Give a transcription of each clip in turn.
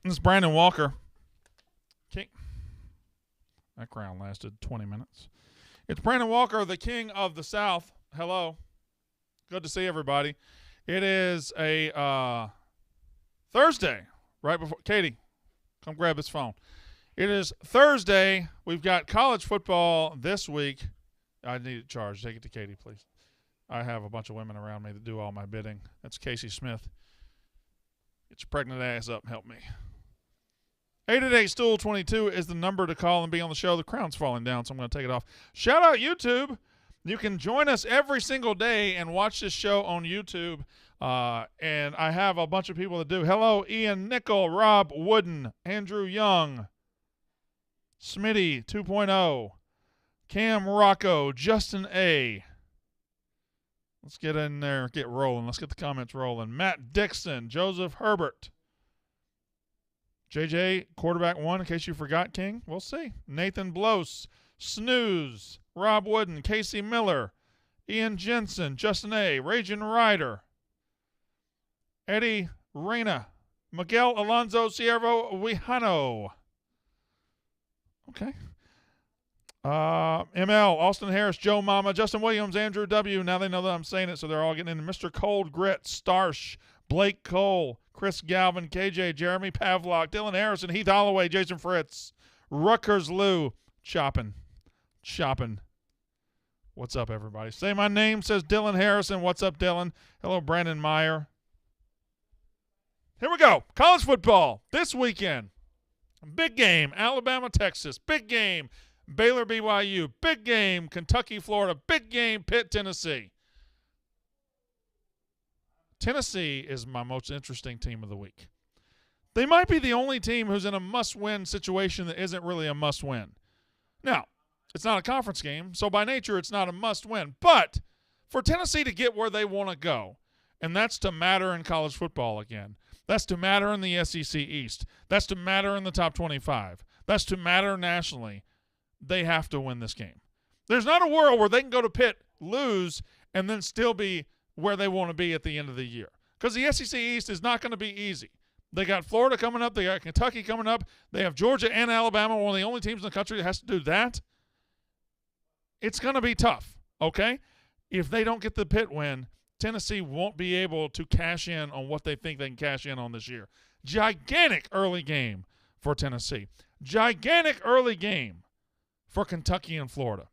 This is Brandon Walker. King. That crown lasted 20 minutes. It's Brandon Walker, the king of the South. Hello. Good to see everybody. It is a Thursday, right before Katie, come grab this phone. It is Thursday. We've got college football this week. I need it charged. Take it to Katie, please. I have a bunch of women around me that do all my bidding. That's Casey Smith. Get your pregnant ass up and help me. 888-STOOL-22 is the number to call and be on the show. The crown's falling down, so I'm going to take it off. Shout out YouTube. You can join us every single day and watch this show on YouTube. And I have a bunch of people that do. Hello, Ian Nickel, Rob Wooden, Andrew Young, Smitty 2.0, Cam Rocco, Justin A. Let's get in there, get rolling. Let's get the comments rolling. Matt Dixon, Joseph Herbert. JJ, quarterback one, in case you forgot, King. We'll see. Nathan Blose, Snooze, Rob Wooden, Casey Miller, Ian Jensen, Justin A., Raging Ryder, Eddie Reyna, Miguel Alonso Siervo Wihano. Okay. ML, Austin Harris, Joe Mama, Justin Williams, Andrew W. Now they know that I'm saying it, so they're all getting in. Mr. Cold Grit, Starsh, Blake Cole, Chris Galvin, KJ, Jeremy Pavlock, Dylan Harrison, Heath Holloway, Jason Fritz, Rutgers Lou, Choppin. What's up, everybody? Say my name, says Dylan Harrison. What's up, Dylan? Hello, Brandon Meyer. Here we go. College football this weekend. Big game, Alabama, Texas. Big game, Baylor, BYU. Big game, Kentucky, Florida. Big game, Pitt, Tennessee. Tennessee is my most interesting team of the week. They might be the only team who's in a must-win situation that isn't really a must-win. Now, it's not a conference game, so by nature it's not a must-win. But for Tennessee to get where they want to go, and that's to matter in college football again, that's to matter in the SEC East, that's to matter in the top 25, that's to matter nationally, they have to win this game. There's not a world where they can go to Pitt, lose, and then still be where they want to be at the end of the year. Because the SEC East is not going to be easy. They got Florida coming up. They got Kentucky coming up. They have Georgia and Alabama, one of the only teams in the country that has to do that. It's going to be tough, okay? If they don't get the Pitt win, Tennessee won't be able to cash in on what they think they can cash in on this year. Gigantic early game for Tennessee. Gigantic early game for Kentucky and Florida.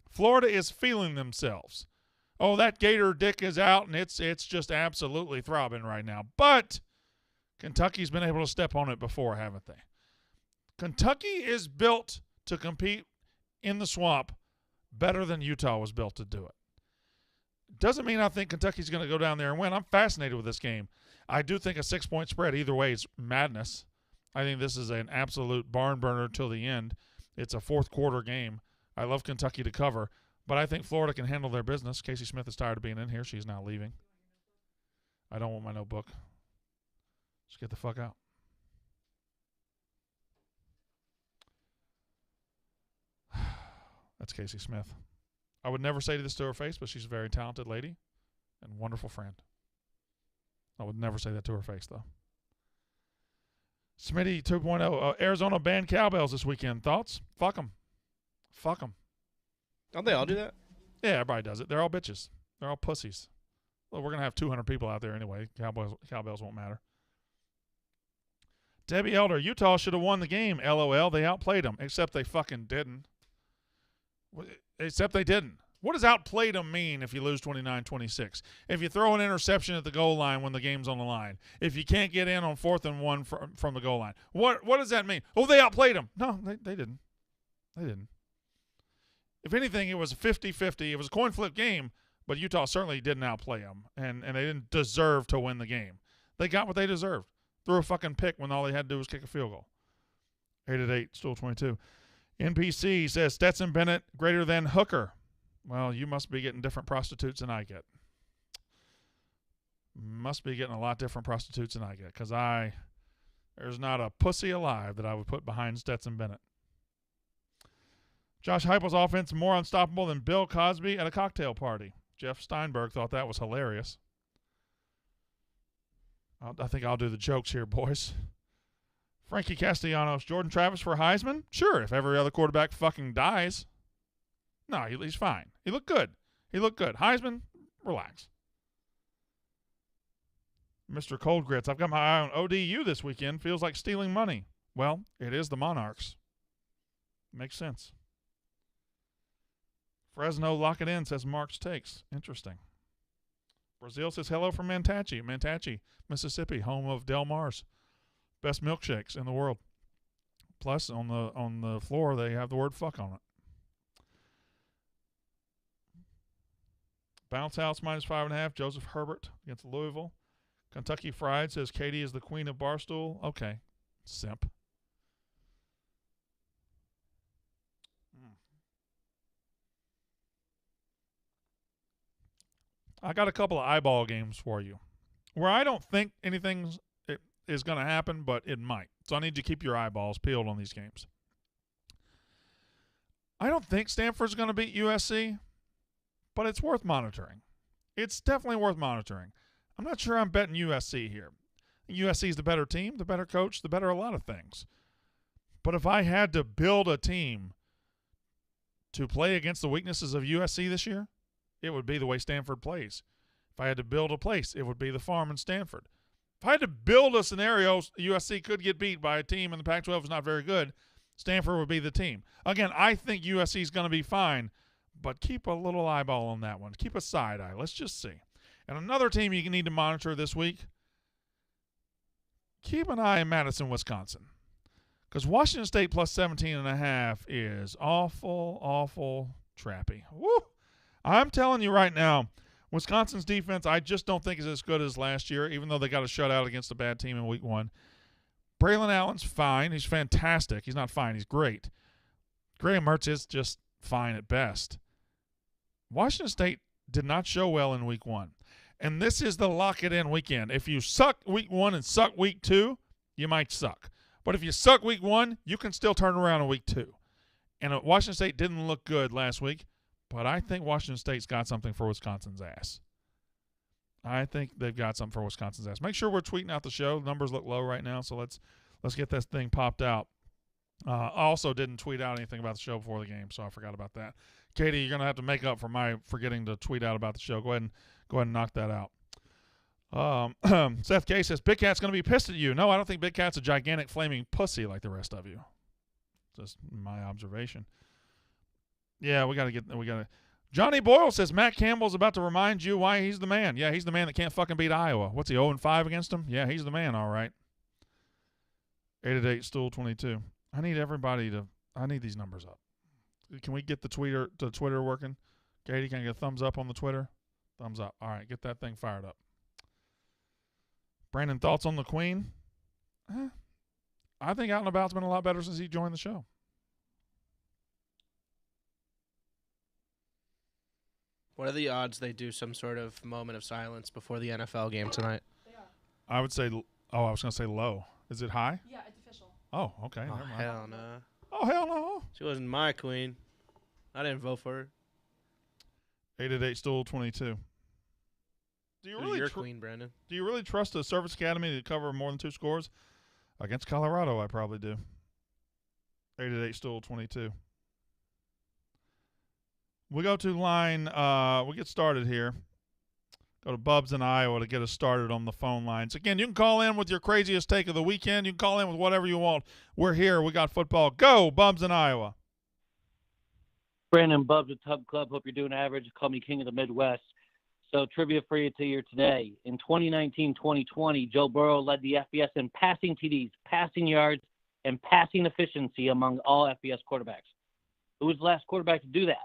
Florida is feeling themselves. Oh, that Gator dick is out, and it's just absolutely throbbing right now. But Kentucky's been able to step on it before, haven't they? Kentucky is built to compete in the swamp better than Utah was built to do it. Doesn't mean I think Kentucky's going to go down there and win. I'm fascinated with this game. I do think a 6-point spread either way is madness. I think this is an absolute barn burner till the end. It's a fourth quarter game. I love Kentucky to cover. But I think Florida can handle their business. Casey Smith is tired of being in here. She's now leaving. I don't want my notebook. Just get the fuck out. That's Casey Smith. I would never say this to her face, but she's a very talented lady and wonderful friend. I would never say that to her face, though. Smitty 2.0. Arizona banned cowbells this weekend. Thoughts? Fuck them. Fuck them. Don't they all do that? Yeah, everybody does it. They're all bitches. They're all pussies. Well, we're going to have 200 people out there anyway. Cowbells won't matter. Debbie Elder, Utah should have won the game. LOL. They outplayed them, except they fucking didn't. Except they didn't. What does outplayed them mean if you lose 29-26? If you throw an interception at the goal line when the game's on the line? If you can't get in on 4th and 1 from the goal line? What does that mean? Oh, they outplayed them. No, they didn't. They didn't. If anything, it was a 50-50. It was a coin flip game, but Utah certainly didn't outplay them, and they didn't deserve to win the game. They got what they deserved. Threw a fucking pick when all they had to do was kick a field goal. 888-STOOL-22. NPC says Stetson Bennett greater than Hooker. Well, you must be getting different prostitutes than I get. Must be getting a lot different prostitutes than I get, because there's not a pussy alive that I would put behind Stetson Bennett. Josh Heupel's offense more unstoppable than Bill Cosby at a cocktail party. Jeff Steinberg thought that was hilarious. I think I'll do the jokes here, boys. Frankie Castellanos, Jordan Travis for Heisman? Sure, if every other quarterback fucking dies. No, he's fine. He looked good. Heisman, relax. Mr. Cold Grits, I've got my eye on ODU this weekend. Feels like stealing money. Well, it is the Monarchs. Makes sense. Fresno, lock it in, says Mark's Takes. Interesting. Brazil says hello from Manatee. Manatee, Mississippi, home of Del Mar's. Best milkshakes in the world. Plus, on the floor, they have the word fuck on it. Bounce House -5.5. Joseph Herbert against Louisville. Kentucky Fried says Katie is the queen of Barstool. Okay. Simp. I got a couple of eyeball games for you where I don't think anything is going to happen, but it might. So I need you to keep your eyeballs peeled on these games. I don't think Stanford's going to beat USC, but it's worth monitoring. It's definitely worth monitoring. I'm not sure I'm betting USC here. USC is the better team, the better coach, the better a lot of things. But if I had to build a team to play against the weaknesses of USC this year, it would be the way Stanford plays. If I had to build a place, it would be the farm in Stanford. If I had to build a scenario USC could get beat by a team and the Pac-12 is not very good, Stanford would be the team. Again, I think USC is going to be fine, but keep a little eyeball on that one. Keep a side eye. Let's just see. And another team you need to monitor this week, keep an eye on Madison, Wisconsin. Because Washington State plus 17.5 is awful, awful trappy. Woo! I'm telling you right now, Wisconsin's defense, I just don't think is as good as last year, even though they got a shutout against a bad team in week 1. Braylon Allen's fine. He's fantastic. He's not fine. He's great. Graham Mertz is just fine at best. Washington State did not show well in week 1. And this is the lock-it-in weekend. If you suck week 1 and suck week 2, you might suck. But if you suck week 1, you can still turn around in week 2. And Washington State didn't look good last week. But I think Washington State's got something for Wisconsin's ass. I think they've got something for Wisconsin's ass. Make sure we're tweeting out the show. The numbers look low right now, so let's get this thing popped out. I also didn't tweet out anything about the show before the game, so I forgot about that. Katie, you're gonna have to make up for my forgetting to tweet out about the show. Go ahead and knock that out. Seth K says Big Cat's gonna be pissed at you. No, I don't think Big Cat's a gigantic flaming pussy like the rest of you. Just my observation. Yeah, we got to. Johnny Boyle says Matt Campbell's about to remind you why he's the man. Yeah, he's the man that can't fucking beat Iowa. What's he, 0-5 against him? Yeah, he's the man, all right. 8-8, Stool 22. I need these numbers up. Can we get the Twitter working? Katie, can I get a thumbs up on the Twitter? Thumbs up. All right, get that thing fired up. Brandon, thoughts on the Queen? I think Out and About's been a lot better since he joined the show. What are the odds they do some sort of moment of silence before the NFL game tonight? I would say, I was going to say low. Is it high? Yeah, it's official. Oh, okay. Oh, Never mind. hell no. Oh, hell no. She wasn't my queen. I didn't vote for her. 8-8, Stool 22. Do you Who's really your queen, Brandon? Do you really trust the Service Academy to cover more than 2 scores? Against Colorado, I probably do. 8-8, Stool 22. We go to line, we get started here. Go to Bubs in Iowa to get us started on the phone lines. Again, you can call in with your craziest take of the weekend. You can call in with whatever you want. We're here. We got football. Go, Bubs in Iowa. Brandon, Bubs with Tub Club. Hope you're doing average. Call me King of the Midwest. So trivia for you today. In 2019-2020, Joe Burrow led the FBS in passing TDs, passing yards, and passing efficiency among all FBS quarterbacks. Who was the last quarterback to do that?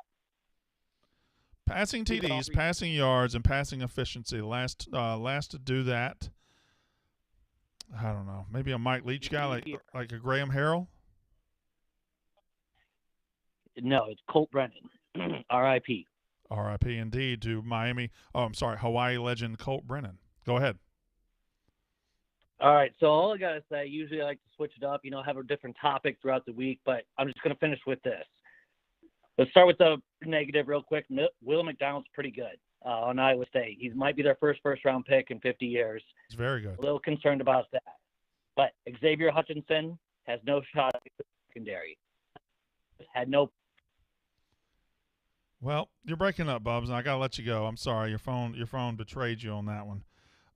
Passing TDs, passing yards, and passing efficiency. Last to do that, I don't know. Maybe a Mike Leach guy like a Graham Harrell? No, it's Colt Brennan. R.I.P. R.I.P. indeed to Hawaii legend Colt Brennan. Go ahead. All right, so all I got to say, usually I like to switch it up, have a different topic throughout the week, but I'm just going to finish with this. Let's start with the negative real quick. Will McDonald's pretty good on Iowa State. He might be their first round pick in 50 years. He's very good. A little concerned about that. But Xavier Hutchinson has no shot at the secondary. Had no. Well, you're breaking up, Bubs, and I gotta let you go. I'm sorry, your phone betrayed you on that one.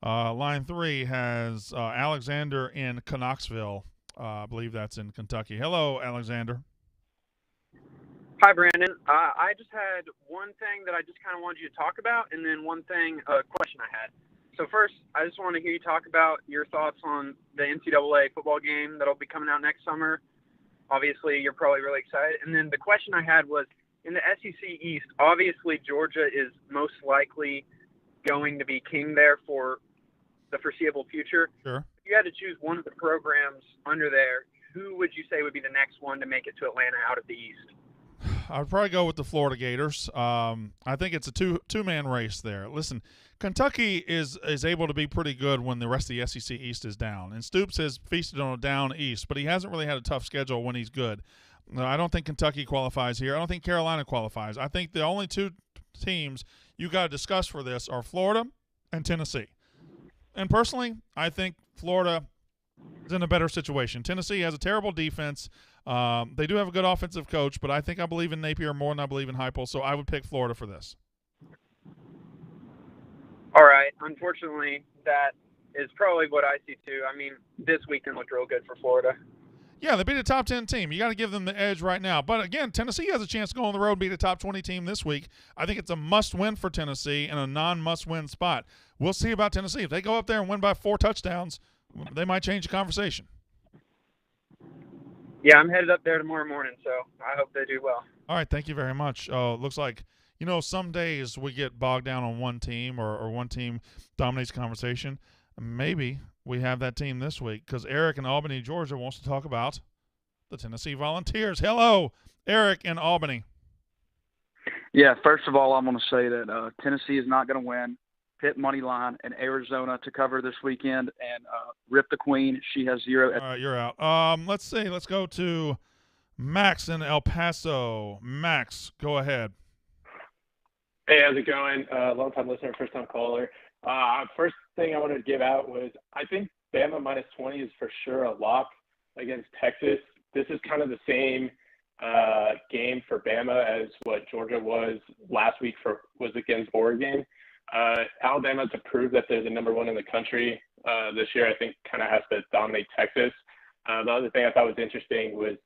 Line 3 has Alexander in Knoxville. I believe that's in Kentucky. Hello, Alexander. Hi, Brandon. I just had one thing that I just kind of wanted you to talk about, and then one thing, a question I had. So first, I just want to hear you talk about your thoughts on the NCAA football game that'll be coming out next summer. Obviously, you're probably really excited. And then the question I had was, in the SEC East, obviously Georgia is most likely going to be king there for the foreseeable future. Sure. If you had to choose one of the programs under there, who would you say would be the next one to make it to Atlanta out of the East? I'd probably go with the Florida Gators. I think it's a two-man race there. Listen, Kentucky is able to be pretty good when the rest of the SEC East is down. And Stoops has feasted on a down East, but he hasn't really had a tough schedule when he's good. I don't think Kentucky qualifies here. I don't think Carolina qualifies. I think the only two teams you got to discuss for this are Florida and Tennessee. And personally, I think Florida is in a better situation. Tennessee has a terrible defense. They do have a good offensive coach, but I think I believe in Napier more than I believe in Heupel, so I would pick Florida for this. All right. Unfortunately, that is probably what I see too. I mean, this weekend looked real good for Florida. Yeah, they beat a top 10 team. You got to give them the edge right now. But again, Tennessee has a chance to go on the road and beat a top 20 team this week. I think it's a must-win for Tennessee and a non-must-win spot. We'll see about Tennessee. If they go up there and win by 4 touchdowns, they might change the conversation. Yeah, I'm headed up there tomorrow morning, so I hope they do well. All right, thank you very much. Looks like, some days we get bogged down on one team or one team dominates the conversation. Maybe we have that team this week because Eric in Albany, Georgia wants to talk about the Tennessee Volunteers. Hello, Eric in Albany. Yeah, first of all, I'm going to say that Tennessee is not going to win. Pitt money line and Arizona to cover this weekend and rip the queen. She has 0. All right, you're out. Let's see. Let's go to Max in El Paso. Max, go ahead. Hey, how's it going? Long-time listener, first-time caller. First thing I wanted to give out was I think Bama minus 20 is for sure a lock against Texas. This is kind of the same game for Bama as what Georgia was last week was against Oregon. Alabama, to prove that they're the number one in the country this year, I think kind of has to dominate Texas. The other thing I thought was interesting was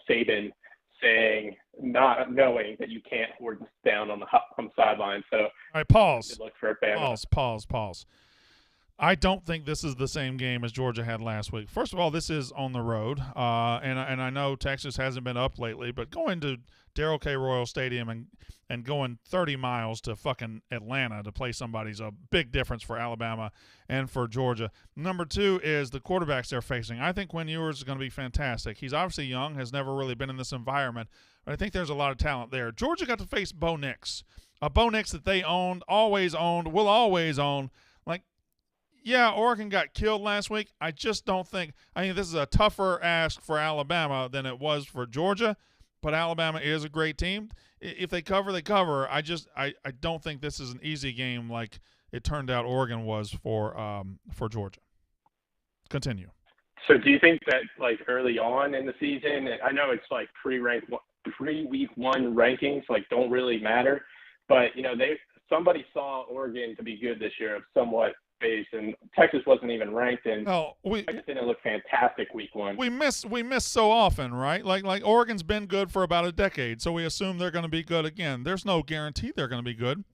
Saban saying, not knowing that you can't hold this down on the sideline. So, all right, pause. Good luck for Bama. Pause. I don't think this is the same game as Georgia had last week. First of all, this is on the road, and I know Texas hasn't been up lately, but going to Darrell K. Royal Stadium and going 30 miles to fucking Atlanta to play somebody's a big difference for Alabama and for Georgia. Number 2 is the quarterbacks they're facing. I think Quinn Ewers is going to be fantastic. He's obviously young, has never really been in this environment, but I think there's a lot of talent there. Georgia got to face Bo Nix, a Bo Nix that they owned, always owned, will always own. Yeah, Oregon got killed last week. I just don't think – I mean, this is a tougher ask for Alabama than it was for Georgia, but Alabama is a great team. If they cover, they cover. I don't think this is an easy game like it turned out Oregon was for Georgia. Continue. So do you think that, early on in the season – I know it's, pre-week 1 rankings, don't really matter, but, somebody saw Oregon to be good this year of somewhat – base, and Texas wasn't even ranked, and Texas didn't look fantastic week 1. We miss so often, right? Like Oregon's been good for about a decade, so we assume they're going to be good again. There's no guarantee they're going to be good,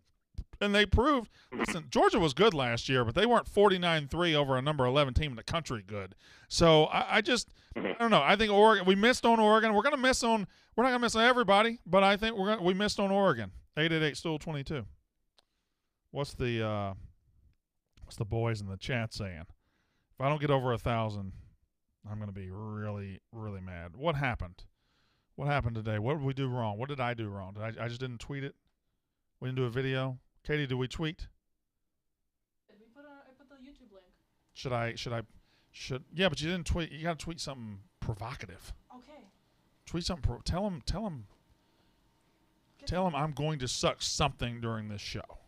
and they proved. Listen, Georgia was good last year, but they weren't 49-3 over a number 11 team in the country good. So I don't know. I think Oregon. We missed on Oregon. We're going to miss on. We're not going to miss on everybody, but I think we missed on Oregon. 888-STOOL-22. What's the boys in the chat saying? If I don't get over 1,000, I'm going to be really, really mad. What happened? What happened today? What did we do wrong? What did I do wrong? I just didn't tweet it? We didn't do a video? Katie, did we tweet? I put the YouTube link. Yeah, but you didn't tweet. You got to tweet something provocative. Okay. Tweet something. Tell him I'm going to suck something during this show.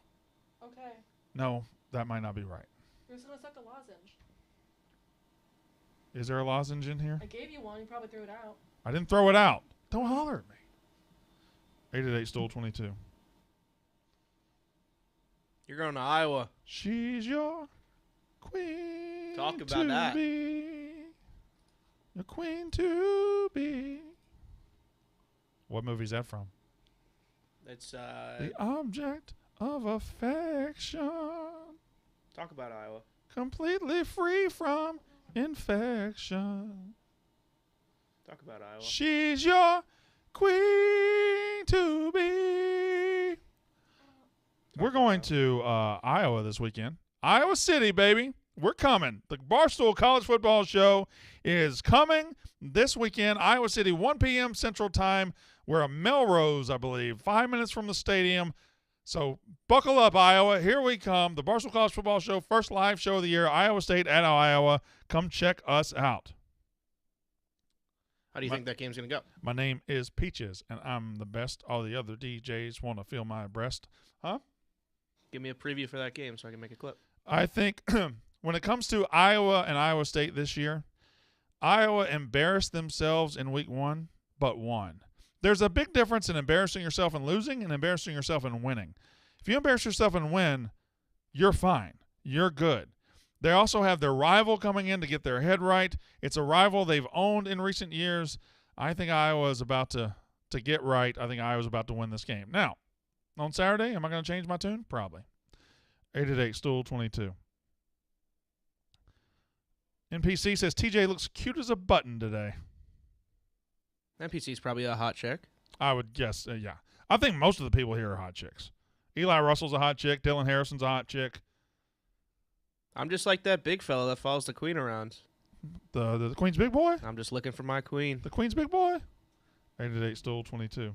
Okay. No, that might not be right. You're just going to suck a lozenge. Is there a lozenge in here? I gave you one. You probably threw it out. I didn't throw it out. Don't holler at me. 888-STOOL-22. You're going to Iowa. She's your queen. Talk about to that. Be. Your queen to be. What movie is that from? It's The object of affection. talk about Iowa. Completely free from infection. Talk about Iowa. She's your queen to be. We're going to Iowa this weekend. Iowa City, baby. We're coming. The Barstool College Football Show is coming this weekend. Iowa City, 1 p.m. Central Time. We're at Melrose, I believe, 5 minutes from the stadium. So buckle up, Iowa. Here we come. The Barstool College Football Show, first live show of the year. Iowa State at Iowa. Come check us out. How do you think that game's going to go? My name is Peaches, and I'm the best. All the other DJs want to feel my breast. Huh? Give me a preview for that game so I can make a clip. I think when it comes to Iowa and Iowa State this year, Iowa embarrassed themselves in week 1, but won. There's a big difference in embarrassing yourself and losing and embarrassing yourself and winning. If you embarrass yourself and win, you're fine. You're good. They also have their rival coming in to get their head right. It's a rival they've owned in recent years. I think Iowa is about to get right. I think Iowa's about to win this game. Now, on Saturday, am I going to change my tune? Probably. 888-STOOL-22. NPC says TJ looks cute as a button today. NPC's probably a hot chick. I would guess, yeah. I think most of the people here are hot chicks. Eli Russell's a hot chick. Dylan Harrison's a hot chick. I'm just like that big fella that follows the queen around. The Queen's big boy? I'm just looking for my queen. The Queen's big boy? 888-STOOL-22.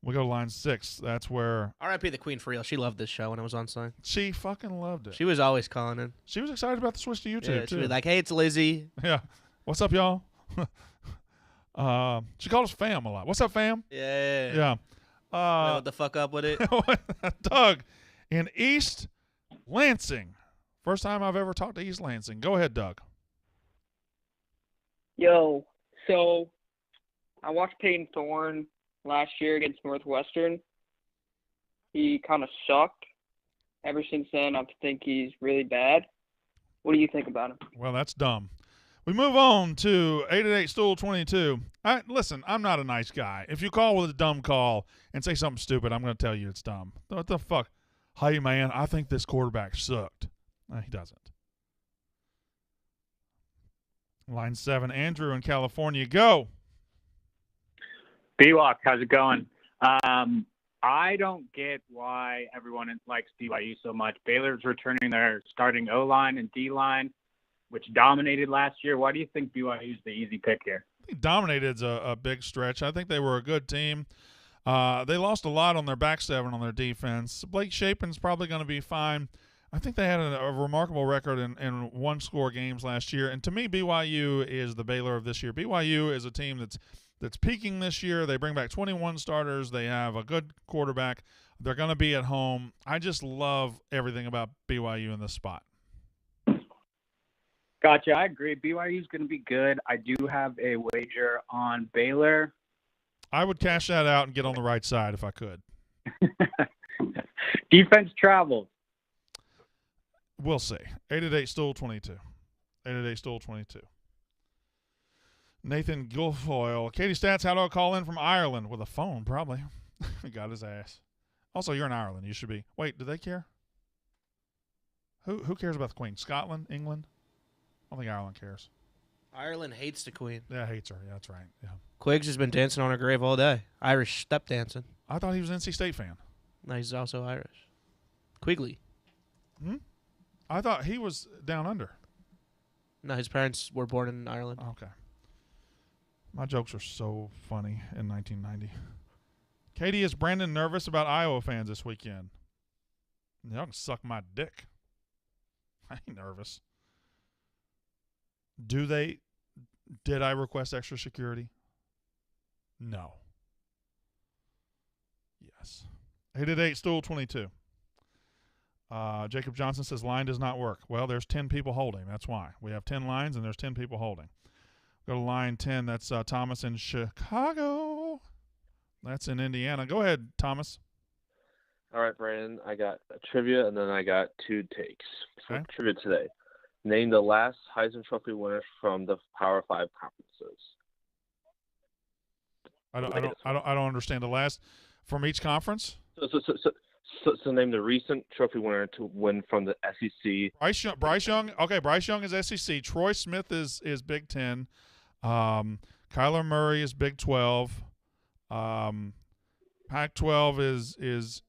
We go to line 6. That's where R.I.P. the queen for real. She loved this show when it was on Sign. she fucking loved it. She was always calling in. She was excited about the switch to YouTube, Yeah, too. she was like, hey, it's Lizzie. Yeah. What's up, y'all? She called us fam a lot. What's up, fam? Yeah. Yeah. What the fuck up with it? Doug in East Lansing. First time I've ever talked to East Lansing. Go ahead, Doug. Yo, so I watched Peyton Thorne last year against Northwestern. He kind of sucked. Ever since then, I think he's really bad. What do you think about him? Well, that's dumb. We move on to 888-STOOL-22. Listen, I'm not a nice guy. If you call with a dumb call and say something stupid, I'm going to tell you it's dumb. What the fuck? Hey, man, I think this quarterback sucked. No, he doesn't. Line 7, Andrew in California. Go. B-Walk, how's it going? I don't get why everyone likes BYU so much. Baylor's returning their starting O-line and D-line, which dominated last year. Why do you think BYU's the easy pick here? I think dominated's a big stretch. I think they were a good team. They lost a lot on their back seven on their defense. Blake Shapen's probably going to be fine. I think they had a remarkable record in one-score games last year. And to me, BYU is the Baylor of this year. BYU is a team that's peaking this year. They bring back 21 starters. They have a good quarterback. They're going to be at home. I just love everything about BYU in this spot. Gotcha. I agree. BYU's going to be good. I do have a wager on Baylor. I would cash that out and get on the right side if I could. Defense travels. We'll see. 888-STOOL-22. 888-STOOL-22. Nathan Guilfoyle. Katie Stats, how do I call in from Ireland? With a phone, probably. Got his ass. Also, you're in Ireland. You should be. Wait, do they care? Who cares about the Queen? Scotland? England? I don't think Ireland cares. Ireland hates the queen. Yeah, hates her. Yeah, that's right. Yeah. Quiggs has been dancing on her grave all day. Irish step dancing. I thought he was an NC State fan. No, he's also Irish. Quigley. I thought he was down under. No, his parents were born in Ireland. Okay. My jokes are so funny in 1990. Katie, is Brandon nervous about Iowa fans this weekend? Y'all can suck my dick. I ain't nervous. Did I request extra security? No. Yes. 888-STOOL-22. Jacob Johnson says line does not work. Well, there's 10 people holding. That's why. We have 10 lines, and there's 10 people holding. Go to line 10. That's Thomas in Chicago. That's in Indiana. Go ahead, Thomas. All right, Brandon. I got a trivia, and then I got 2 takes. Okay. For trivia today. Name the last Heisman Trophy winners from the Power 5 conferences. I don't understand the last from each conference. So name the recent trophy winner to win from the SEC. Bryce Young. Okay, Bryce Young is SEC. Troy Smith is Big 10. Kyler Murray is Big 12. Pac-12 is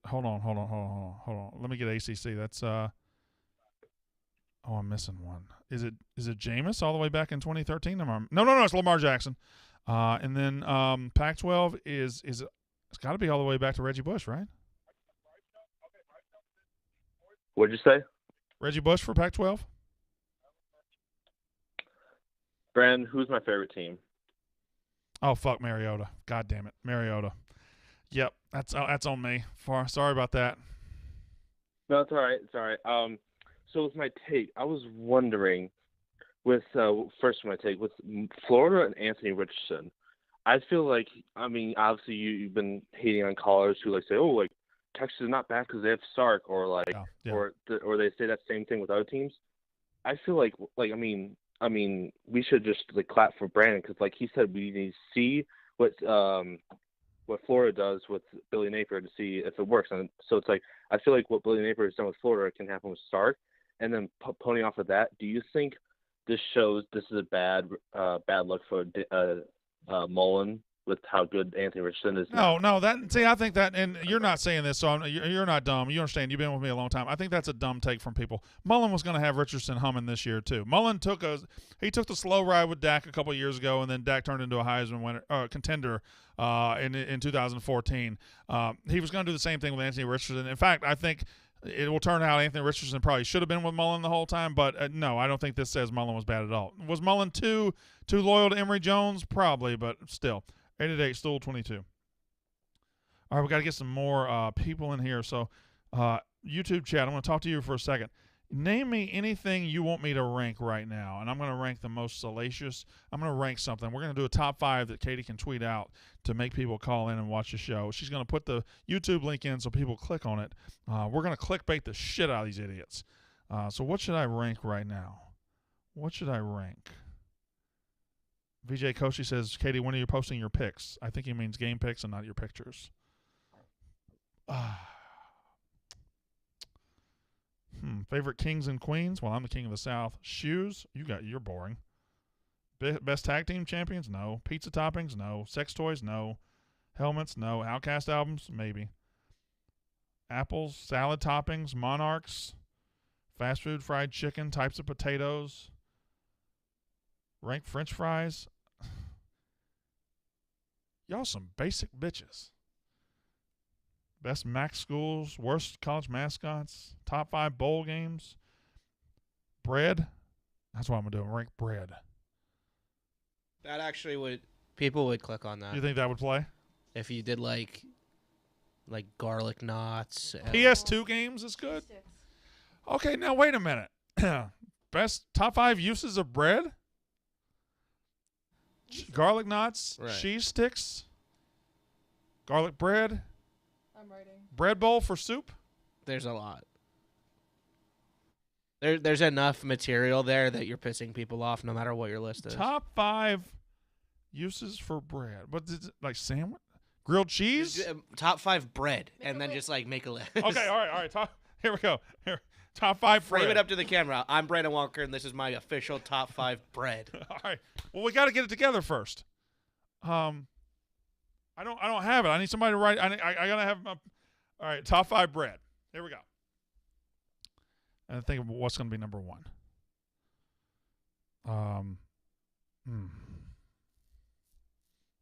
hold on. Let me get ACC. That's I'm missing one. Is it Jameis all the way back in 2013? No, it's Lamar Jackson. And then Pac-12 is it's got to be all the way back to Reggie Bush, right? What'd you say? Reggie Bush for Pac-12? Brandon, who's my favorite team? Oh, fuck, Mariota. God damn it. Mariota. Yep, that's on me. Sorry about that. No, it's all right. It's all right. So with my take, I was wondering with first my take with Florida and Anthony Richardson. I feel like, I mean, obviously you've been hating on callers who like say, oh, like Texas is not bad because they have Sark, or like, or they say that same thing with other teams. I feel like I mean, we should just like clap for Brandon because, like he said, we need to see what Florida does with Billy Napier to see if it works. And so it's like I feel like what Billy Napier has done with Florida can happen with Sark, and then pony off of that. Do you think this shows this is a bad look for Mullen with how good Anthony Richardson is? No, I think that, and you're not saying this, so you're not dumb. You understand. You've been with me a long time. I think that's a dumb take from people. Mullen was going to have Richardson humming this year too. Mullen took the slow ride with Dak a couple of years ago, and then Dak turned into a Heisman winner, contender in 2014. He was going to do the same thing with Anthony Richardson. In fact, I think it will turn out Anthony Richardson probably should have been with Mullen the whole time, but no, I don't think this says Mullen was bad at all. Was Mullen too loyal to Emory Jones? Probably, but still. 888 Stool 22. All right, we got to get some more people in here. So, YouTube chat, I'm going to talk to you for a second. Name me anything you want me to rank right now, and I'm going to rank the most salacious. I'm going to rank something. We're going to do a top 5 that Katie can tweet out to make people call in and watch the show. She's going to put the YouTube link in so people click on it. We're going to clickbait the shit out of these idiots. So what should I rank right now? What should I rank? VJ Koshi says, Katie, when are you posting your picks? I think he means game picks and not your pictures. Favorite kings and queens? Well, I'm the king of the South. Shoes? You're boring. Best tag team champions? No. Pizza toppings? No. Sex toys? No. Helmets? No. Outcast albums? Maybe. Apples? Salad toppings? Monarchs? Fast food fried chicken? Types of potatoes? Rank French fries? Y'all some basic bitches. Best MAC schools, worst college mascots, top 5 bowl games, bread. That's what I'm going to do. Rank bread. That actually people would click on that. You think that would play? If you did like garlic knots. PS2 games is good? Okay, now wait a minute. Best top 5 uses of bread? Garlic knots, right. Cheese sticks, garlic bread. I'm writing. Bread bowl for soup. There's a lot. There's enough material there that you're pissing people off no matter what your list is. Top 5 uses for bread. What is it, like sandwich? Grilled cheese? Top 5 bread, and then just like make a list. Okay, all right. Here we go. Here. Top 5 Frame bread. it up to the camera. I'm Brandon Walker, and this is my official top 5 bread. All right. Well, we got to get it together first. I don't have it. I need somebody to write. I gotta have my. All right. Top 5 bread. Here we go. And think of what's going to be number 1.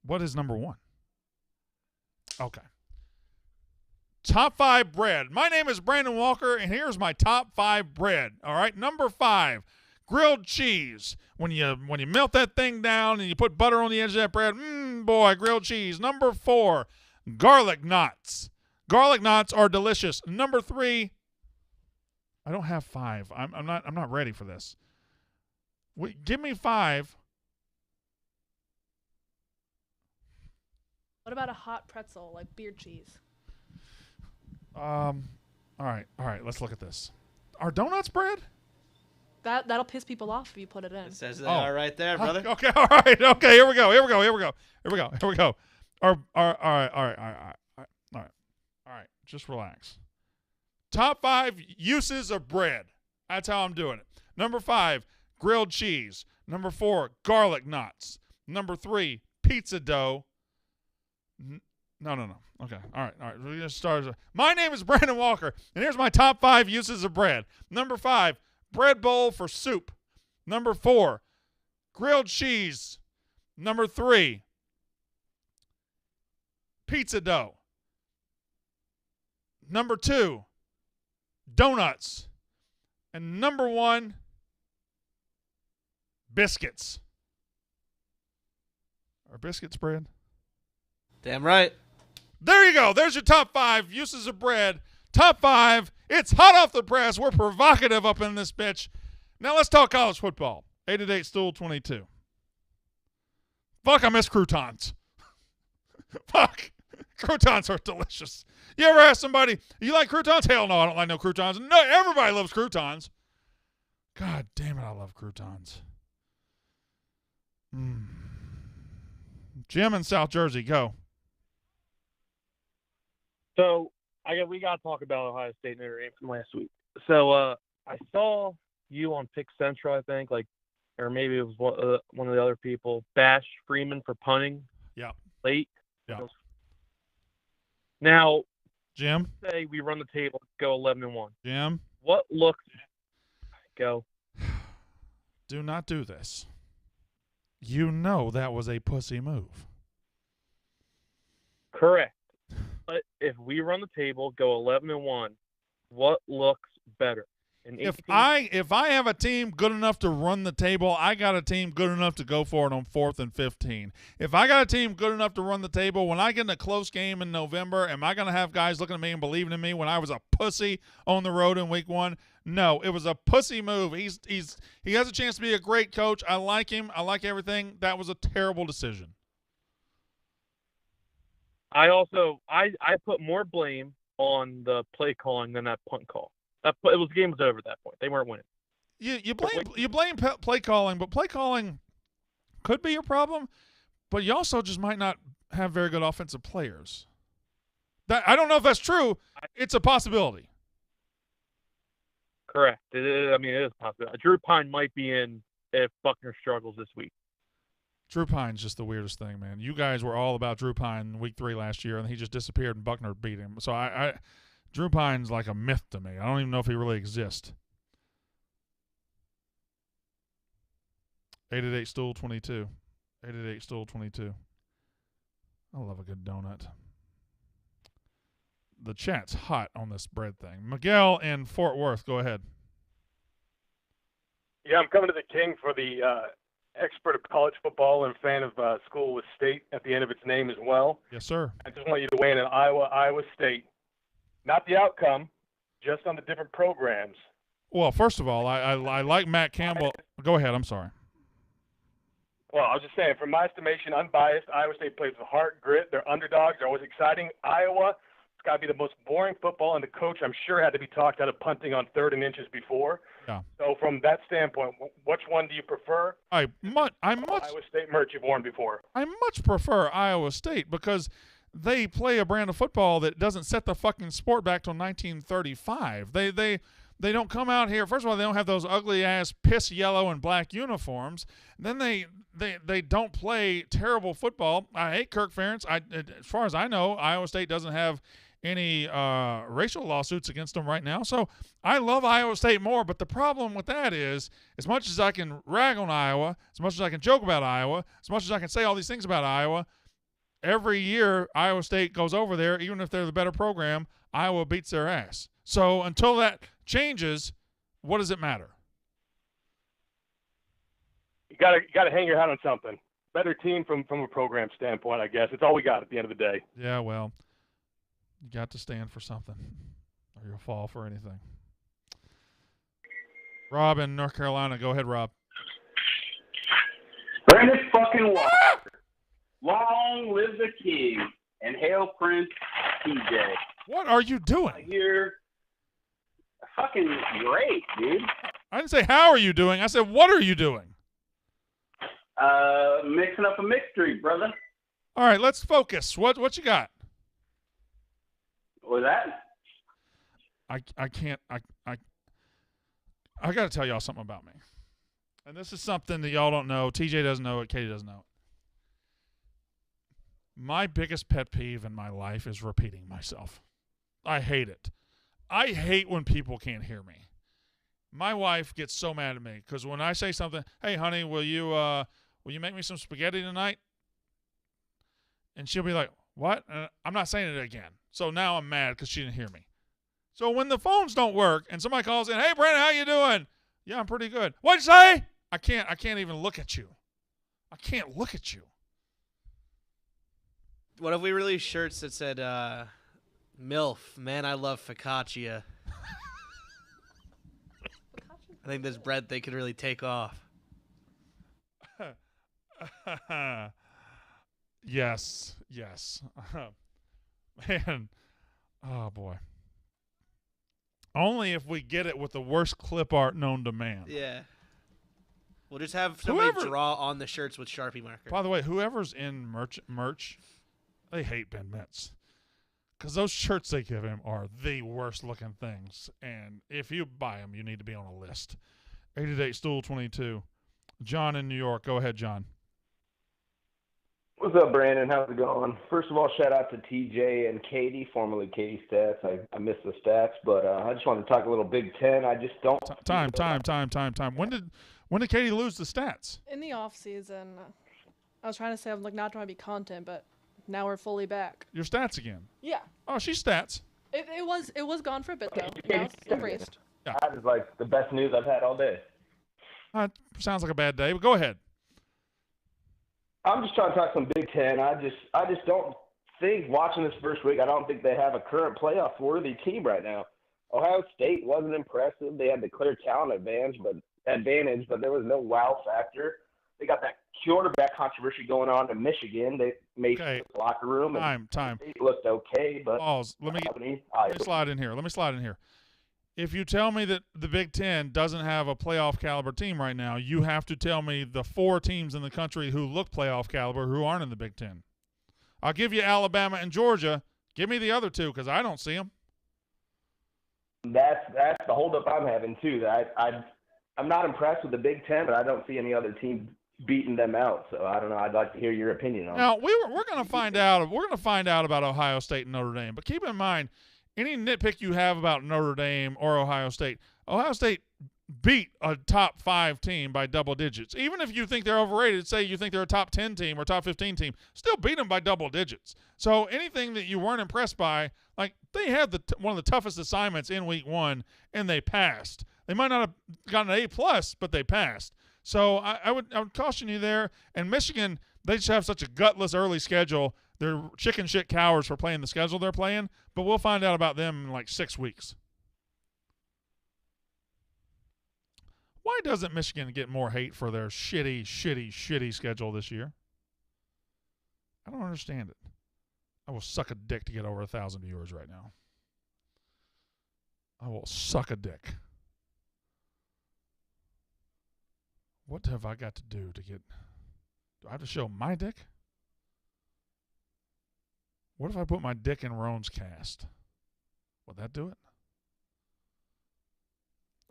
What is number 1? Okay. Top 5 bread. My name is Brandon Walker, and here's my top 5 bread. All right, number 5, grilled cheese. When you melt that thing down and you put butter on the edge of that bread, boy, grilled cheese. Number 4, garlic knots. Garlic knots are delicious. Number 3, I don't have 5. I'm not ready for this. Give me 5. What about a hot pretzel, like beard cheese? All right. Let's look at this. Are donuts bread? That'll piss people off if you put it in. It says they are right there, brother. Okay, all right. Okay, here we go. All right. Just relax. Top 5 uses of bread. That's how I'm doing it. Number 5, grilled cheese. Number 4, garlic knots. Number 3, pizza dough. No. Okay. All right. We're going to start. My name is Brandon Walker, and here's my top 5 uses of bread. Number 5, bread bowl for soup. Number 4, grilled cheese. Number 3, pizza dough. Number 2, donuts. And number 1, biscuits. Are biscuits bread? Damn right. There you go. There's your top 5 uses of bread. Top 5. It's hot off the press. We're provocative up in this bitch. Now let's talk college football. 888 Stool 22. Fuck, I miss croutons. Fuck. Croutons are delicious. You ever ask somebody, you like croutons? Hell no, I don't like no croutons. No, everybody loves croutons. God damn it, I love croutons. Jim in South Jersey, go. So we got to talk about Ohio State and Notre Dame from last week. So I saw you on Pick Central, I think, or maybe it was one of the other people, bash Freeman for punting. Yeah. Late. Yeah. Now, Jim, say we run the table, go 11-1. Jim, what looks go? Do not do this. You know that was a pussy move. Correct. But if we run the table, go 11-1, what looks better? If I have a team good enough to run the table, I got a team good enough to go for it on 4th and 15. If I got a team good enough to run the table, when I get in a close game in November, am I going to have guys looking at me and believing in me when I was a pussy on the road in week 1? No, it was a pussy move. He has a chance to be a great coach. I like him. I like everything. That was a terrible decision. I put more blame on the play calling than that punt call. It was game was over at that point. They weren't winning. You blame play calling, but play calling could be your problem. But you also just might not have very good offensive players. I don't know if that's true. It's a possibility. Correct. It is possible. Drew Pine might be in if Buckner struggles this week. Drew Pine's just the weirdest thing, man. You guys were all about Drew Pine in week 3 last year, and he just disappeared, and Buckner beat him. So Drew Pine's like a myth to me. I don't even know if he really exists. 888 Stool 22. 888 Stool 22. I love a good donut. The chat's hot on this bread thing. Miguel in Fort Worth, go ahead. Yeah, I'm coming to the King for the expert of college football and fan of school with state at the end of its name as well. Yes, sir. I just want you to weigh in on Iowa State. Not the outcome, just on the different programs. Well, first of all, I like Matt Campbell. Go ahead. I'm sorry. Well, I was just saying, from my estimation, unbiased, Iowa State plays with heart, grit. They're underdogs. They're always exciting. Iowa, it's got to be the most boring football, and the coach, I'm sure, had to be talked out of punting on 3rd and inches before. Yeah. So from that standpoint, which one do you prefer? Iowa State merch you've worn before. I much prefer Iowa State because they play a brand of football that doesn't set the fucking sport back till 1935. They don't come out here. First of all, they don't have those ugly ass piss yellow and black uniforms. Then they don't play terrible football. I hate Kirk Ferentz. As far as I know, Iowa State doesn't have any racial lawsuits against them right now. So I love Iowa State more. But the problem with that is, as much as I can rag on Iowa, as much as I can joke about Iowa, as much as I can say all these things about Iowa, every year Iowa State goes over there, even if they're the better program, Iowa beats their ass. So until that changes, what does it matter? You gotta hang your hat on something. Better team from a program standpoint, I guess. It's all we got at the end of the day. Yeah, well, you got to stand for something, or you'll fall for anything. Rob in North Carolina. Go ahead, Rob. Brandon fucking Walker. Long live the king and hail Prince TJ. What are you doing? You're fucking great, dude. I didn't say how are you doing. I said what are you doing? Mixing up a mixed drink, brother. All right, let's focus. What you got? What was that? I can't. I got to tell y'all something about me. And this is something that y'all don't know. TJ doesn't know it. Katie doesn't know it. My biggest pet peeve in my life is repeating myself. I hate it. I hate when people can't hear me. My wife gets so mad at me because when I say something, hey, honey, will you make me some spaghetti tonight? And she'll be like, what? And I'm not saying it again. So now I'm mad because she didn't hear me. So when the phones don't work and somebody calls in, hey, Brandon, how you doing? Yeah, I'm pretty good. What'd you say? I can't even look at you. I can't look at you. What if we released shirts that said, MILF, man, I love focaccia. I think this bread thing could really take off. Yes. Man, oh, boy. Only if we get it with the worst clip art known to man. Yeah. We'll just have somebody draw on the shirts with Sharpie marker. By the way, whoever's in merch, they hate Ben Metz. Because those shirts they give him are the worst looking things. And if you buy them, you need to be on a list. 88 Stool 22. John in New York. Go ahead, John. What's up, Brandon? How's it going? First of all, shout out to TJ and Katie, formerly Katie Stats. I missed the stats, but I just wanted to talk a little Big Ten. I just don't. Time. When did Katie lose the stats? In the off season, I was trying to say I'm not trying to be content, but now we're fully back. Your stats again? Yeah. Oh, she's stats. It was gone for a bit though. Now it's embraced. Yeah. That is like the best news I've had all day. Sounds like a bad day, but go ahead. I'm just trying to talk some Big Ten. I just don't think, watching this first week, I don't think they have a current playoff worthy team right now. Ohio State wasn't impressive. They had the clear talent advantage, but there was no wow factor. They got that quarterback controversy going on in Michigan. They made the locker room. Time. It looked okay, but pause. Let me slide in here. If you tell me that the Big Ten doesn't have a playoff caliber team right now, you have to tell me the 4 teams in the country who look playoff caliber who aren't in the Big Ten. I'll give you Alabama and Georgia. Give me the other 2 because I don't see them. That's the holdup I'm having too. I'm not impressed with the Big Ten, but I don't see any other team beating them out. So I don't know. I'd like to hear your opinion on it. Now we're going to find out. We're going to find out about Ohio State and Notre Dame. But keep in mind, any nitpick you have about Notre Dame or Ohio State beat a top 5 team by double digits. Even if you think they're overrated, say you think they're a top 10 team or top 15 team, still beat them by double digits. So anything that you weren't impressed by, like they had one of the toughest assignments in week 1, and they passed. They might not have gotten an A+, but they passed. So I would caution you there. And Michigan, they just have such a gutless early schedule. They're chicken shit cowards for playing the schedule they're playing, but we'll find out about them in like 6 weeks. Why doesn't Michigan get more hate for their shitty schedule this year? I don't understand it. I will suck a dick to get over 1,000 viewers right now. I will suck a dick. What have I got to do to get... Do I have to show my dick? What if I put my dick in Roan's cast? Would that do it?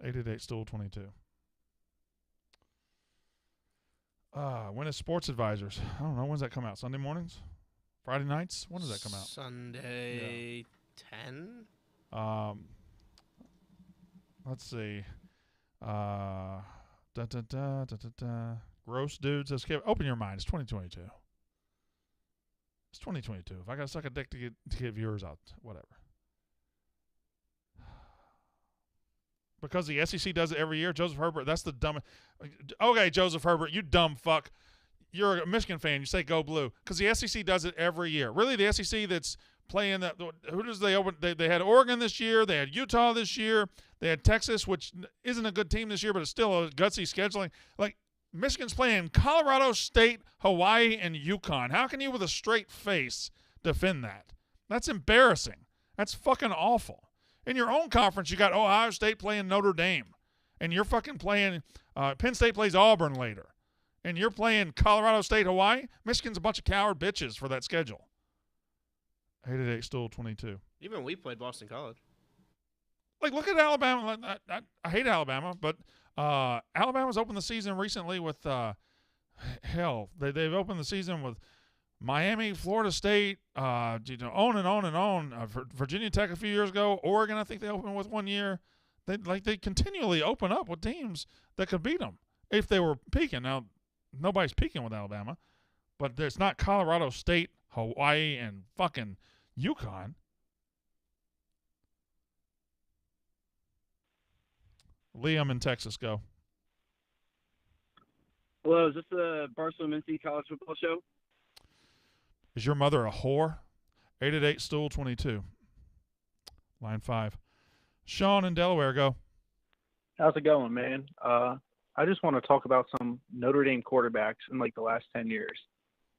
888 Stool 22. When is Sports Advisors? I don't know. When's that come out? Sunday mornings? Friday nights? When does that come out? Sunday 10? Let's see. Gross dudes. Open your mind. It's 2022. It's 2022. If I got to suck a dick to get viewers out, whatever. Because the SEC does it every year. Joseph Herbert, that's the dumbest. Okay, Joseph Herbert, you dumb fuck. You're a Michigan fan. You say go blue. Because the SEC does it every year. Really, the SEC that's playing that. Who does they open? They had Oregon this year. They had Utah this year. They had Texas, which isn't a good team this year, but it's still a gutsy scheduling. Like, Michigan's playing Colorado State, Hawaii, and UConn. How can you, with a straight face, defend that? That's embarrassing. That's fucking awful. In your own conference, you got Ohio State playing Notre Dame, and you're fucking playing Penn State plays Auburn later, and you're playing Colorado State, Hawaii. Michigan's a bunch of coward bitches for that schedule. 888 Stool 22. Even we played Boston College. Like, look at Alabama. I hate Alabama, but Alabama's opened the season recently with they've opened the season with Miami, Florida State, on and on and on. Virginia Tech a few years ago, Oregon, I think they opened with 1 year. They continually open up with teams that could beat them if they were peaking. Now, nobody's peaking with Alabama, but it's not Colorado State, Hawaii, and fucking UConn. Liam in Texas, go. Hello, is this the Barstool Mincy College Football Show? Is your mother a whore? 888 Stool 22. Line 5. Sean in Delaware, go. How's it going, man? I just want to talk about some Notre Dame quarterbacks in like the last 10 years.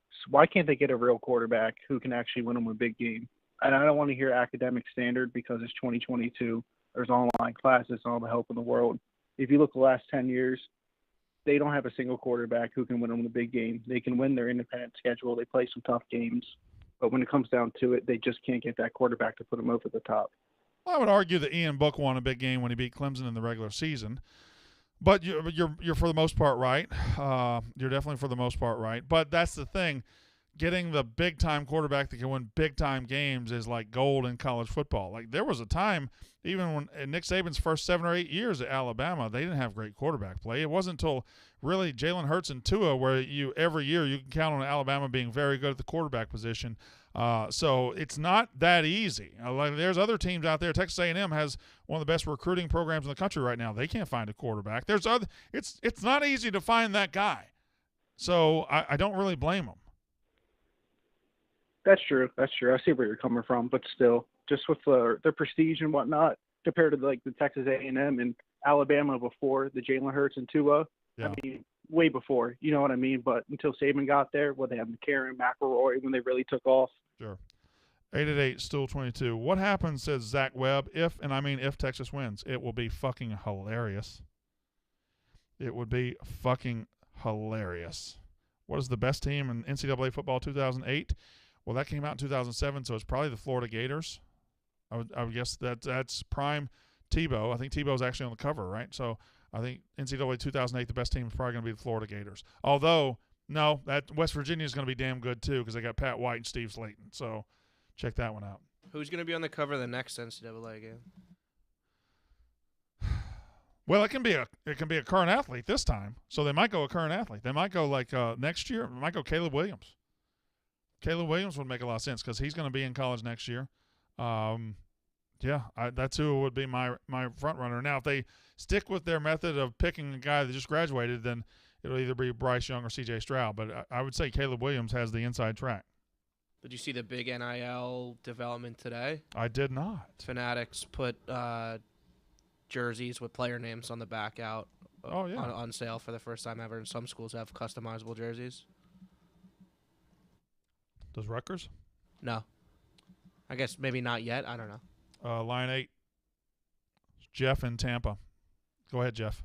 So why can't they get a real quarterback who can actually win them a big game? And I don't want to hear academic standard because it's 2022. There's online classes and all the help in the world. If you look the last 10 years, they don't have a single quarterback who can win them the big game. They can win their independent schedule. They play some tough games. But when it comes down to it, they just can't get that quarterback to put them over the top. Well, I would argue that Ian Book won a big game when he beat Clemson in the regular season. But you're for the most part right. You're definitely for the most part right. But that's the thing. Getting the big-time quarterback that can win big-time games is like gold in college football. Like, there was a time, even when in Nick Saban's first 7 or 8 years at Alabama, they didn't have great quarterback play. It wasn't until really Jalen Hurts and Tua where every year you can count on Alabama being very good at the quarterback position. So it's not that easy. Like, there's other teams out there. Texas A&M has one of the best recruiting programs in the country right now. They can't find a quarterback. It's not easy to find that guy. So I don't really blame them. That's true. I see where you're coming from, but still, just with the prestige and whatnot, compared to like the Texas A&M and Alabama before the Jalen Hurts and Tua, yeah. I mean, way before, you know what I mean? But until Saban got there, they had McCarron, McElroy when they really took off. Sure. 888 Stool 22. What happens, says Zach Webb, if Texas wins? It will be fucking hilarious. It would be fucking hilarious. What is the best team in NCAA football 2008? Well, that came out in 2007, so it's probably the Florida Gators. I would guess that's prime Tebow. I think Tebow's actually on the cover, right? So I think NCAA 2008, the best team is probably going to be the Florida Gators. Although, no, that West Virginia is going to be damn good too because they got Pat White and Steve Slayton. So check that one out. Who's going to be on the cover of the next NCAA game? Well, it can be a current athlete this time. So they might go a current athlete. They might go like next year. They might go Caleb Williams. Caleb Williams would make a lot of sense because he's going to be in college next year. That's who would be my front runner. Now, if they stick with their method of picking a guy that just graduated, then it'll either be Bryce Young or C.J. Stroud. But I would say Caleb Williams has the inside track. Did you see the big NIL development today? I did not. Fanatics put jerseys with player names on the back out on sale for the first time ever, and some schools have customizable jerseys. Does Rutgers? No. I guess maybe not yet. I don't know. Line 8. Jeff in Tampa. Go ahead, Jeff.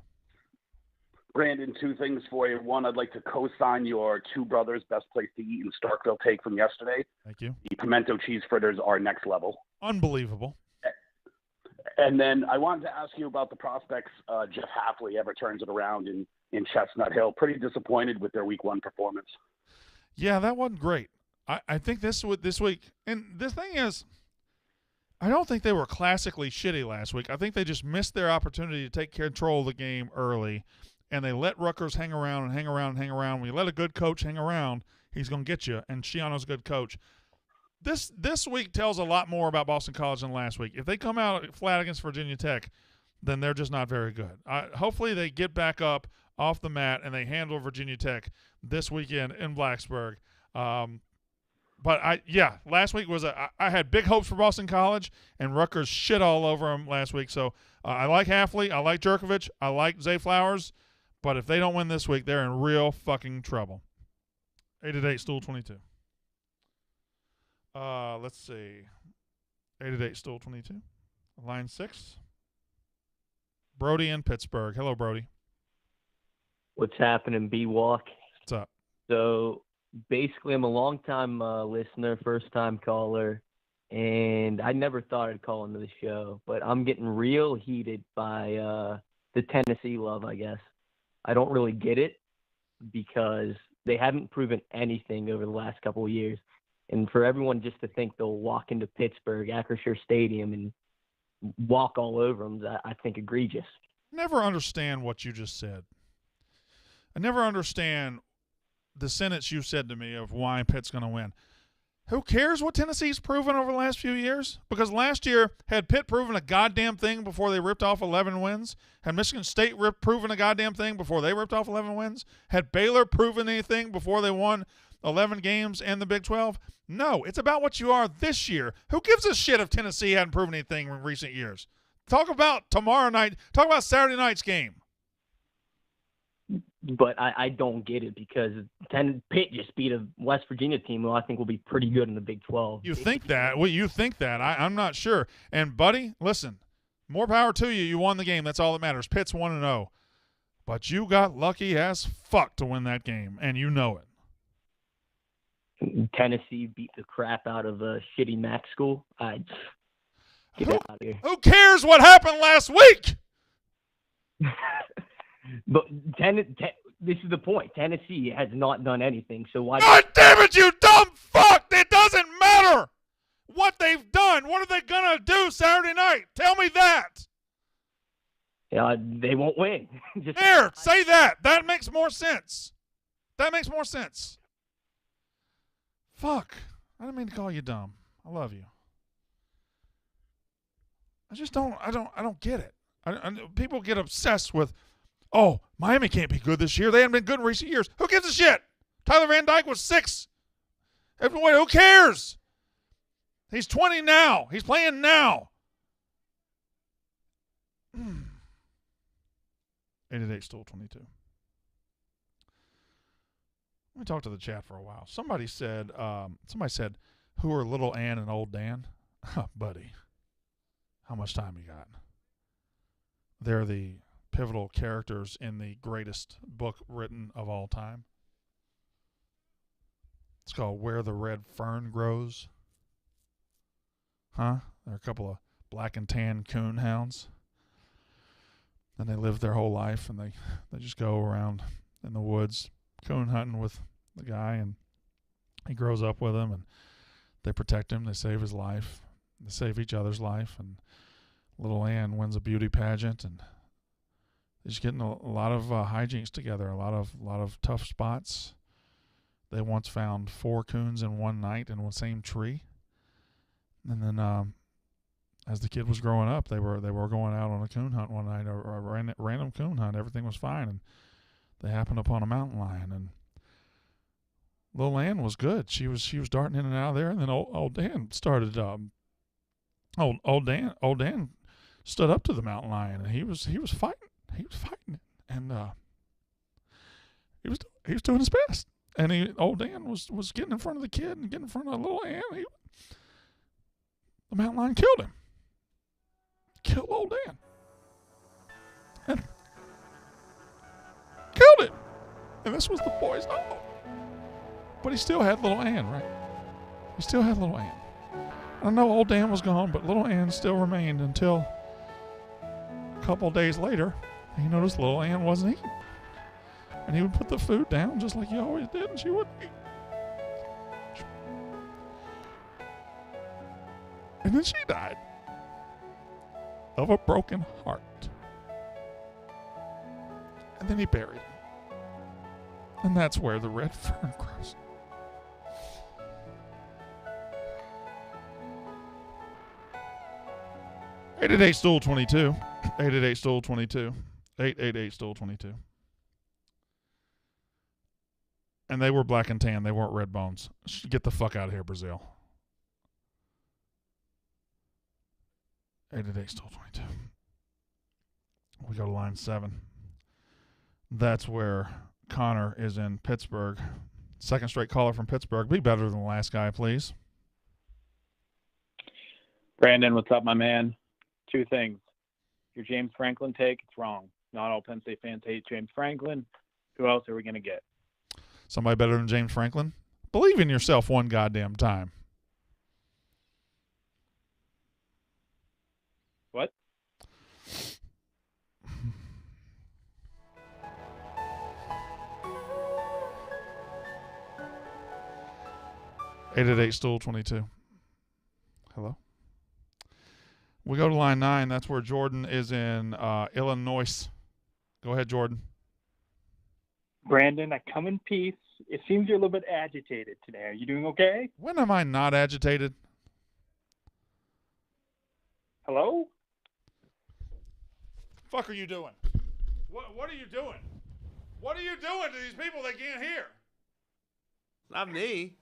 Brandon, two things for you. One, I'd like to co-sign your two brothers' best place to eat in Starkville take from yesterday. Thank you. The pimento cheese fritters are next level. Unbelievable. And then I wanted to ask you about the prospects. Jeff Hafley ever turns it around in Chestnut Hill. Pretty disappointed with their week 1 performance. Yeah, that wasn't great. I think this week, and the thing is, I don't think they were classically shitty last week. I think they just missed their opportunity to take control of the game early, and they let Rutgers hang around and hang around and hang around. When you let a good coach hang around, he's going to get you, and Schiano's a good coach. This week tells a lot more about Boston College than last week. If they come out flat against Virginia Tech, then they're just not very good. Hopefully they get back up off the mat and they handle Virginia Tech this weekend in Blacksburg. last week was I had big hopes for Boston College, and Rutgers shit all over them last week. So I like Hafley, I like Jerkovich, I like Zay Flowers, but if they don't win this week, they're in real fucking trouble. 8-8 Stool 22. Let's see. 8-8 Stool 22. Line 6. Brody in Pittsburgh. Hello, Brody. What's happening, B-Walk? What's up? So basically, I'm a long-time listener, first-time caller, and I never thought I'd call into the show, but I'm getting real heated by the Tennessee love, I guess. I don't really get it because they haven't proven anything over the last couple of years. And for everyone just to think they'll walk into Pittsburgh, Acrisure Stadium, and walk all over them, I think egregious. Never understand what you just said. I never understand the sentence you said to me of why Pitt's going to win. Who cares what Tennessee's proven over the last few years? Because last year, had Pitt proven a goddamn thing before they ripped off 11 wins? Had Michigan State proven a goddamn thing before they ripped off 11 wins? Had Baylor proven anything before they won 11 games and the Big 12? No, it's about what you are this year. Who gives a shit if Tennessee hadn't proven anything in recent years? Talk about tomorrow night. Talk about Saturday night's game. But I don't get it because Pitt just beat a West Virginia team who I think will be pretty good in the Big 12. You think that? Well, you think that. I'm not sure. And, buddy, listen, more power to you. You won the game. That's all that matters. Pitt's 1-0. But you got lucky as fuck to win that game, and you know it. Tennessee beat the crap out of a shitty MAC school. Get out of here. Who cares what happened last week? But this is the point. Tennessee has not done anything. So why? God damn it, you dumb fuck! It doesn't matter what they've done. What are they gonna do Saturday night? Tell me that. They won't win. There, say that. That makes more sense. That makes more sense. Fuck. I didn't mean to call you dumb. I love you. I just don't. I don't get it. People get obsessed with, oh, Miami can't be good this year. They haven't been good in recent years. Who gives a shit? Tyler Van Dyke was 6. Everyone, who cares? He's 20 now. He's playing now. 8-8 Stool 22. Let me talk to the chat for a while. Somebody said, who are Little Ann and Old Dan? Buddy, how much time you got? They're the pivotal characters in the greatest book written of all time. It's called Where the Red Fern Grows. Huh? They're a couple of black and tan coon hounds. And they live their whole life, and they just go around in the woods coon hunting with the guy, and he grows up with him, and they protect him. They save his life. They save each other's life, and Little Ann wins a beauty pageant, and they're just getting a lot of hijinks together, a lot of tough spots. They once found 4 coons in one night in the same tree, and then as the kid was growing up, they were going out on a coon hunt one night, or a random coon hunt. Everything was fine, and they happened upon a mountain lion, and Little Ann was good. She was darting in and out of there, and then old Dan started. Old Dan stood up to the mountain lion, and he was fighting. He was fighting, and he was doing his best. And old Dan was getting in front of the kid and getting in front of Little Ann. The mountain lion killed him. Killed old Dan. And killed him. And this was the boy's dog. But he still had Little Ann, right? He still had Little Ann. I know old Dan was gone, but Little Ann still remained until a couple of days later, he noticed Little Ann wasn't eating. And he would put the food down just like he always did, and she wouldn't eat. And then she died of a broken heart. And then he buried him. And that's where the red fern grows. $888 Stool 22. 888 Stool 22. 888 Stool 22. And they were black and tan. They weren't red bones. Get the fuck out of here, Brazil. 888 still 22. We go to line 7. That's where Connor is in Pittsburgh. Second straight caller from Pittsburgh. Be better than the last guy, please. Brandon, what's up, my man? 2 things. Your James Franklin take, it's wrong. Not all Penn State fans hate James Franklin. Who else are we going to get? Somebody better than James Franklin? Believe in yourself one goddamn time. What? Eight at 8 stool 22. Hello. We go to line 9. That's where Jordan is in Illinois. Go ahead, Jordan. Brandon, I come in peace. It seems you're a little bit agitated today. Are you doing okay? When am I not agitated? Hello? Fuck are you doing? What are you doing? What are you doing to these people that can't hear? Not me.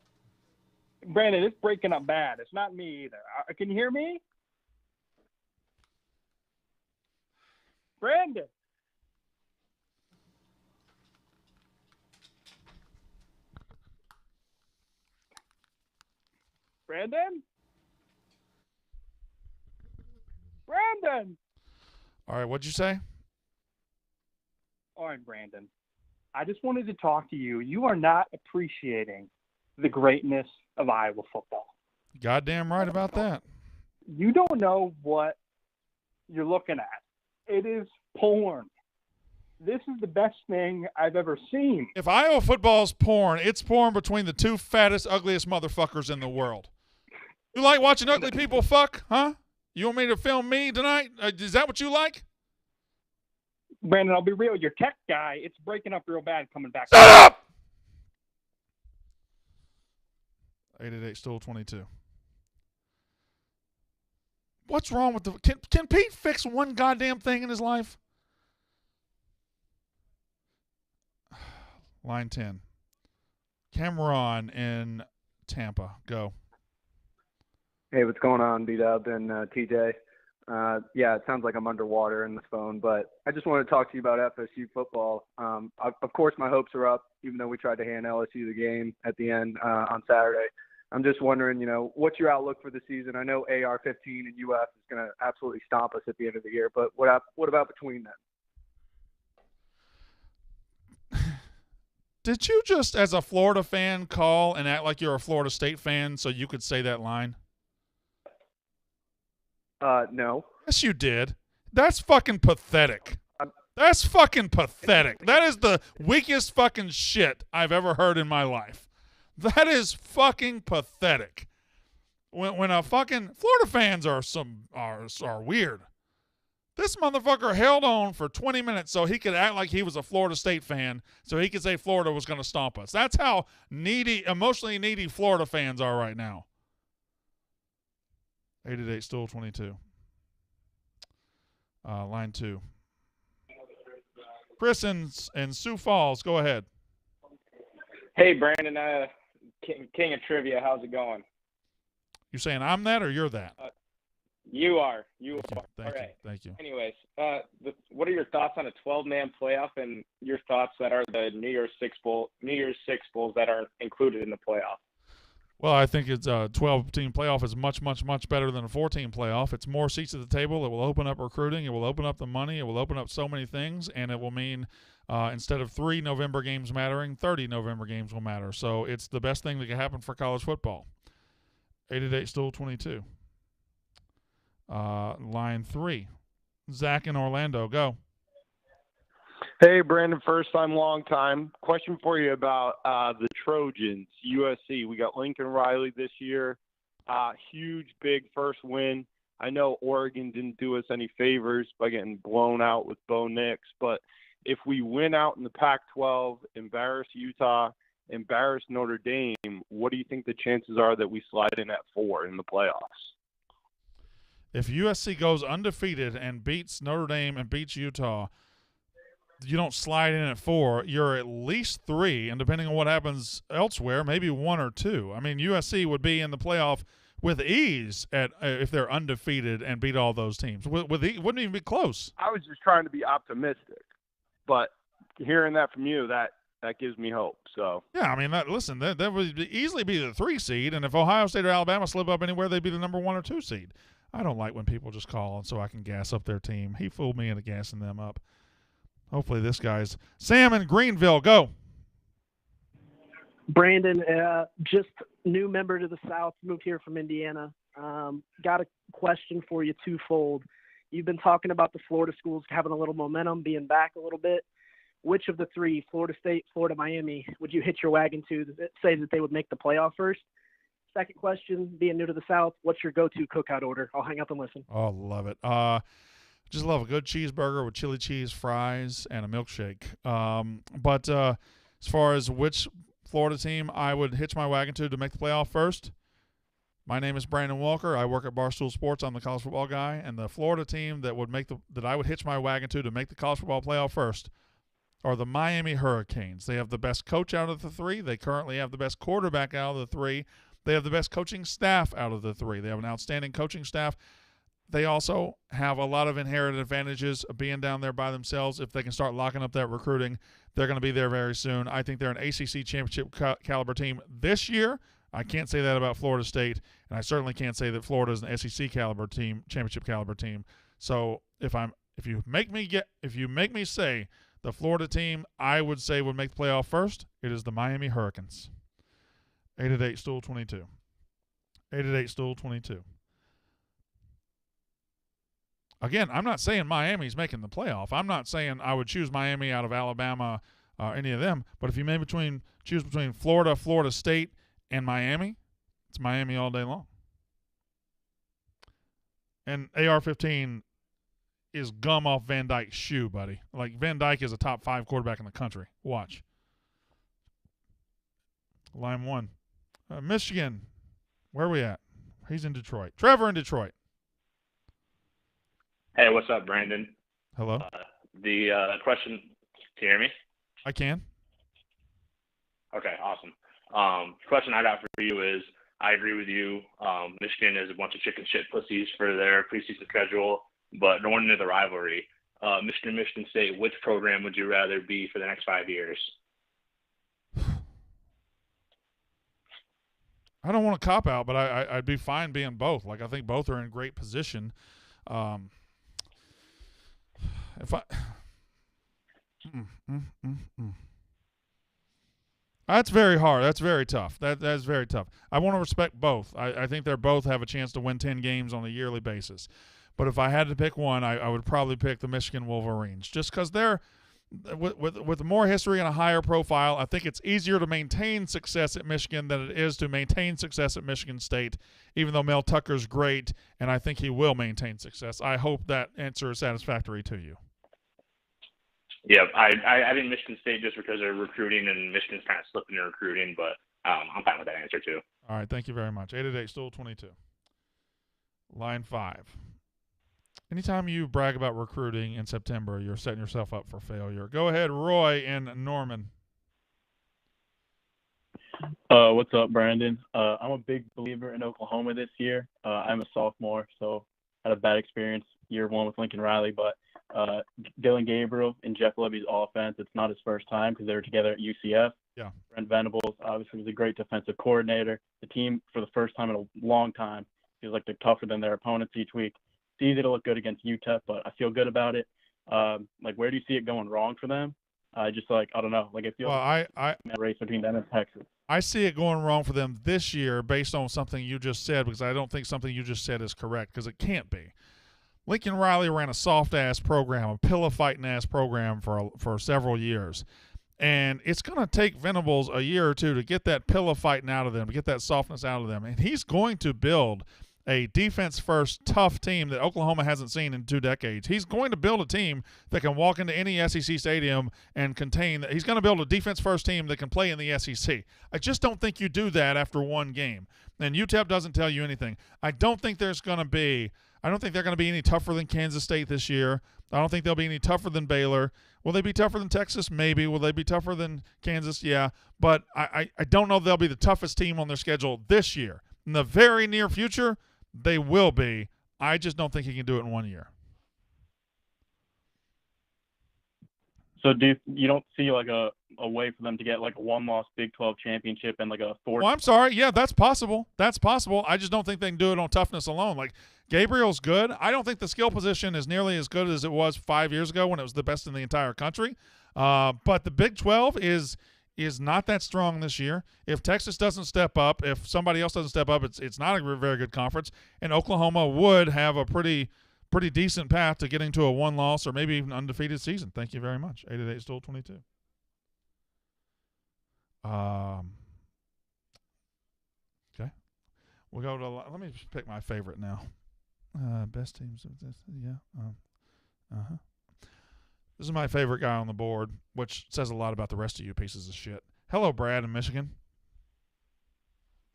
Brandon, it's breaking up bad. It's not me either. Can you hear me? Brandon. Brandon? Brandon! All right, what'd you say? All right, Brandon. I just wanted to talk to you. You are not appreciating the greatness of Iowa football. Goddamn right about that. You don't know what you're looking at. It is porn. This is the best thing I've ever seen. If Iowa football's porn, it's porn between the 2 fattest, ugliest motherfuckers in the world. You like watching ugly people fuck, huh? You want me to film me tonight? Is that what you like? Brandon, I'll be real. Your tech guy, it's breaking up real bad coming back. Shut up! 888 stool 22. What's wrong with the... Can Pete fix one goddamn thing in his life? Line 10. Cameron in Tampa. Go. Hey, what's going on, B-Dub and TJ? Yeah, it sounds like I'm underwater in the phone, but I just wanted to talk to you about FSU football. Of course, my hopes are up, even though we tried to hand LSU the game at the end on Saturday. I'm just wondering, what's your outlook for the season? I know AR-15 and UF is going to absolutely stomp us at the end of the year, but what about between them? Did you just, as a Florida fan, call and act like you're a Florida State fan so you could say that line? No. Yes, you did. That's fucking pathetic. That's fucking pathetic. That is the weakest fucking shit I've ever heard in my life. That is fucking pathetic. When a fucking Florida fans are weird. This motherfucker held on for 20 minutes so he could act like he was a Florida State fan, so he could say Florida was going to stomp us. That's how emotionally needy Florida fans are right now. 888 stool 22. Line 2. Chris in Sioux Falls, go ahead. Hey, Brandon, King of Trivia, how's it going? You saying I'm that or you're that? You are. Thank you. Anyways, what are your thoughts on a 12-man playoff and your thoughts that are the New Year's Six Bowls that are included in the playoff? Well, I think it's a 12-team playoff is much, much, much better than a 14 playoff. It's more seats at the table. It will open up recruiting. It will open up the money. It will open up so many things, and it will mean instead of 3 November games mattering, 30 November games will matter. So it's the best thing that can happen for college football. 888 stool 22. Line 3. Zach in Orlando, go. Hey, Brandon, first time, long time. Question for you about the Trojans, USC. We got Lincoln Riley this year. Huge, big first win. I know Oregon didn't do us any favors by getting blown out with Bo Nix, but if we win out in the Pac-12, embarrass Utah, embarrass Notre Dame, what do you think the chances are that we slide in at 4 in the playoffs? If USC goes undefeated and beats Notre Dame and beats Utah, you don't slide in at 4. You're at least 3, and depending on what happens elsewhere, maybe 1 or 2. I mean, USC would be in the playoff with ease if they're undefeated and beat all those teams. Wouldn't even be close. I was just trying to be optimistic, but hearing that from you, that gives me hope. So yeah, I mean, that would easily be the 3 seed, and if Ohio State or Alabama slip up anywhere, they'd be the number 1 or 2 seed. I don't like when people just call on so I can gas up their team. He fooled me into gassing them up. Hopefully this guy's Sam in Greenville. Go. Brandon, just new member to the South, moved here from Indiana. Got a question for you twofold. You've been talking about the Florida schools having a little momentum, being back a little bit. Which of the 3, Florida State, Florida, Miami, would you hitch your wagon to say that they would make the playoff first? Second question, being new to the South, what's your go-to cookout order? I'll hang up and listen. Oh, love it. Just love a good cheeseburger with chili cheese, fries, and a milkshake. But as far as which Florida team I would hitch my wagon to make the playoff first, my name is Brandon Walker. I work at Barstool Sports. I'm the college football guy. And the Florida team that I would hitch my wagon to make the college football playoff first are the Miami Hurricanes. They have the best coach out of the 3. They currently have the best quarterback out of the 3. They have the best coaching staff out of the 3. They have an outstanding coaching staff. They also have a lot of inherent advantages of being down there by themselves. If they can start locking up that recruiting, they're going to be there very soon. I think they're an ACC championship caliber team this year. I can't say that about Florida State, and I certainly can't say that Florida is an SEC caliber team, championship caliber team. So if you make me say the Florida team I would say would make the playoff first, it is the Miami Hurricanes. 888-STOOL-22. 888-STOOL-22. Again, I'm not saying Miami's making the playoff. I'm not saying I would choose Miami out of Alabama, any of them. But if you choose between Florida, Florida State, and Miami, it's Miami all day long. And AR-15 is gum off Van Dyke's shoe, buddy. Like, Van Dyke is a top 5 quarterback in the country. Watch. Line 1. Michigan. Where are we at? He's in Detroit. Trevor in Detroit. Hey, what's up, Brandon? Hello. The question, can you hear me? I can. Okay, awesome. Question I got for you is, I agree with you. Michigan is a bunch of chicken shit pussies for their preseason schedule, but going into the rivalry, Michigan State, which program would you rather be for the next 5 years? I don't want to cop out, but I'd be fine being both. Like, I think both are in great position. That's very hard. That's very tough. That's very tough. I want to respect both. I think they both have a chance to win 10 games on a yearly basis. But if I had to pick one, I would probably pick the Michigan Wolverines, just because they're with more history and a higher profile. I think it's easier to maintain success at Michigan than it is to maintain success at Michigan State, even though Mel Tucker's great, and I think he will maintain success. I hope that answer is satisfactory to you. Yeah, I think Michigan State just because they're recruiting, and Michigan's kind of slipping in recruiting, but I'm fine with that answer too. All right, thank you very much. 888-STOOL-22. Line 5. Anytime you brag about recruiting in September, you're setting yourself up for failure. Go ahead, Roy in Norman. What's up, Brandon? I'm a big believer in Oklahoma this year. I'm a sophomore, so I had a bad experience year 1 with Lincoln Riley, but Dylan Gabriel and Jeff Lebby's offense, it's not his first time because they were together at UCF. Yeah. Brent Venables obviously was a great defensive coordinator. The team, for the first time in a long time, feels like they're tougher than their opponents each week. It's easy to look good against UTEP, but I feel good about it. Where do you see it going wrong for them? I don't know. Like, it feels like a race between them and Texas. I see it going wrong for them this year based on something you just said, because I don't think something you just said is correct, because it can't be. Lincoln Riley ran a soft-ass program, a pillow-fighting-ass program for several years. And it's going to take Venables a year or two to get that pillow-fighting out of them, to get that softness out of them. And he's going to build a defense-first, tough team that Oklahoma hasn't seen in 2 decades. He's going to build a team that can walk into any SEC stadium and contain – he's going to build a defense-first team that can play in the SEC. I just don't think you do that after one game. And UTEP doesn't tell you anything. I don't think there's going to be I don't think they're going to be any tougher than Kansas State this year. I don't think they'll be any tougher than Baylor. Will they be tougher than Texas? Maybe. Will they be tougher than Kansas? Yeah. But I don't know if they'll be the toughest team on their schedule this year. In the very near future, they will be. I just don't think he can do it in 1 year. So you don't see like a way for them to get like a one-loss Big 12 championship and like a fourth? Well, I'm sorry. Yeah, that's possible. That's possible. I just don't think they can do it on toughness alone. Like, Gabriel's good. I don't think the skill position is nearly as good as it was 5 years ago when it was the best in the entire country. But the Big 12 is not that strong this year. If Texas doesn't step up, if somebody else doesn't step up, it's not a very good conference. And Oklahoma would have a pretty decent path to getting to a one-loss or maybe even undefeated season. Thank you very much. 888-STOOL-22. Okay. We'll go to – let me just pick my favorite now. Best teams of this. Yeah. This is my favorite guy on the board, which says a lot about the rest of you pieces of shit. Hello, Brad in Michigan.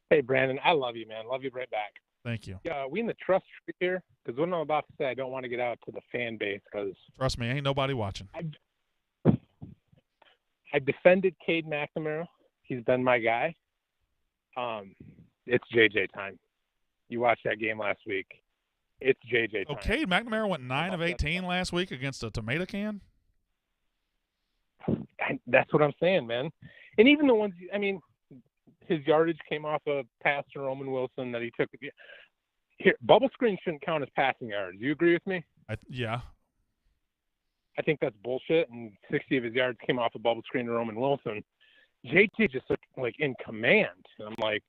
Hey, Brandon. I love you, man. Love you right back. Thank you. We in the trust here, because what I'm about to say, I don't want to get out to the fan base. Because trust me, ain't nobody watching. I defended Cade McNamara. He's been my guy. It's JJ time. You watched that game last week. It's JJ time. Cade McNamara went 9 of 18 last week against a tomato can. That's what I'm saying, man. And even the ones, I mean, his yardage came off a pass to Roman Wilson that he took. Here, bubble screen shouldn't count as passing yards. Do you agree with me? Yeah. I think that's bullshit, and 60 of his yards came off a bubble screen to Roman Wilson. JT just looked like in command. And I'm like,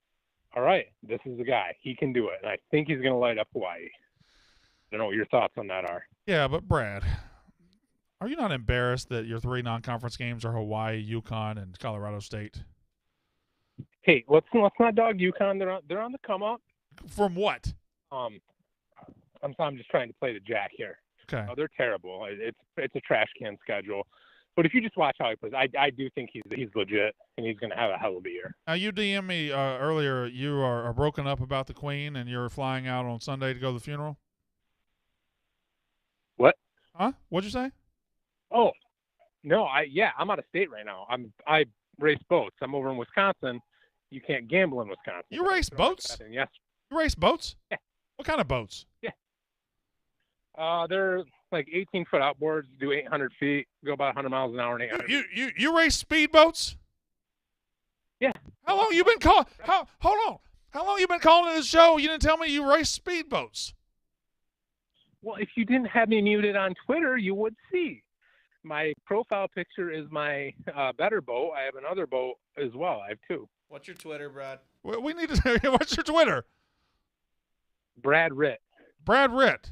all right, this is the guy. He can do it. And I think he's going to light up Hawaii. I don't know what your thoughts on that are. Yeah, but Brad, are you not embarrassed that your 3 non-conference games are Hawaii, UConn, and Colorado State? Hey, let's not dog UConn. They're on the come up. From what? I'm just trying to play the jack here. Okay. Oh, they're terrible. It's a trash can schedule. But if you just watch how he plays, I do think he's legit, and he's going to have a hell of a year. Now, you DM'd me earlier. You are broken up about the Queen, and you're flying out on Sunday to go to the funeral. What? Huh? What'd you say? Oh, no. I'm out of state right now. I race boats. I'm over in Wisconsin. You can't gamble in Wisconsin. You race boats? Yes. You race boats? Yeah. What kind of boats? Yeah. They're like 18-foot outboards, do 800 feet, go about 100 miles an hour and 800. You race speedboats? Yeah. How long you been calling? Hold on. How long you been calling this show? You didn't tell me you race speedboats. Well, if you didn't have me muted on Twitter, you would see. My profile picture is my better boat. I have another boat as well. I have 2. What's your Twitter, Brad? We need to. What's your Twitter? Brad Ritt. Brad Ritt.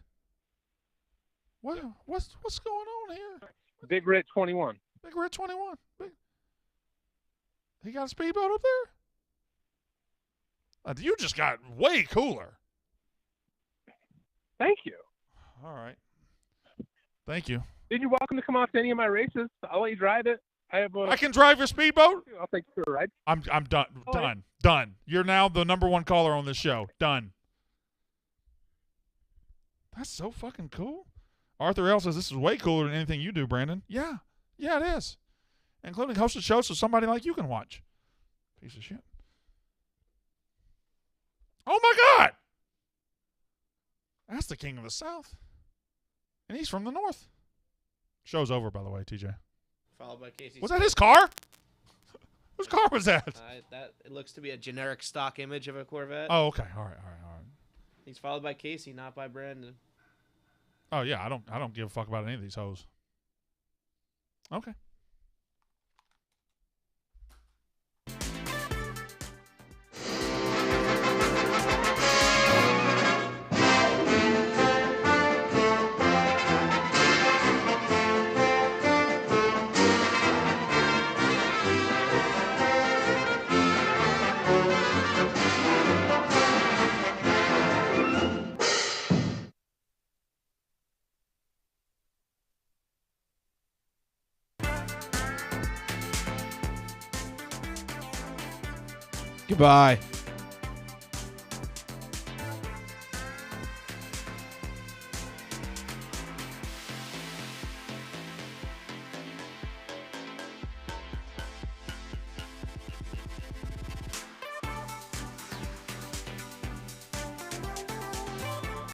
What's going on here? Big Ritt 21. Big Ritt 21. He got a speedboat up there? You just got way cooler. Thank you. All right. Thank you. You're welcome to come off to any of my races. I'll let you drive it. I can drive your speedboat? I'll take you for a ride. I'm done. Done. You're now the number 1 caller on this show. Done. That's so fucking cool. Arthur L says this is way cooler than anything you do, Brandon. Yeah, it is. Including hosted shows so somebody like you can watch. Piece of shit. Oh, my God. That's the king of the South. And he's from the North. Show's over, by the way, TJ. Followed by Casey. Was that his car? Whose car was that? It looks to be a generic stock image of a Corvette. Oh, okay. All right. He's followed by Casey, not by Brandon. Oh yeah, I don't give a fuck about any of these hoes. Okay. Goodbye.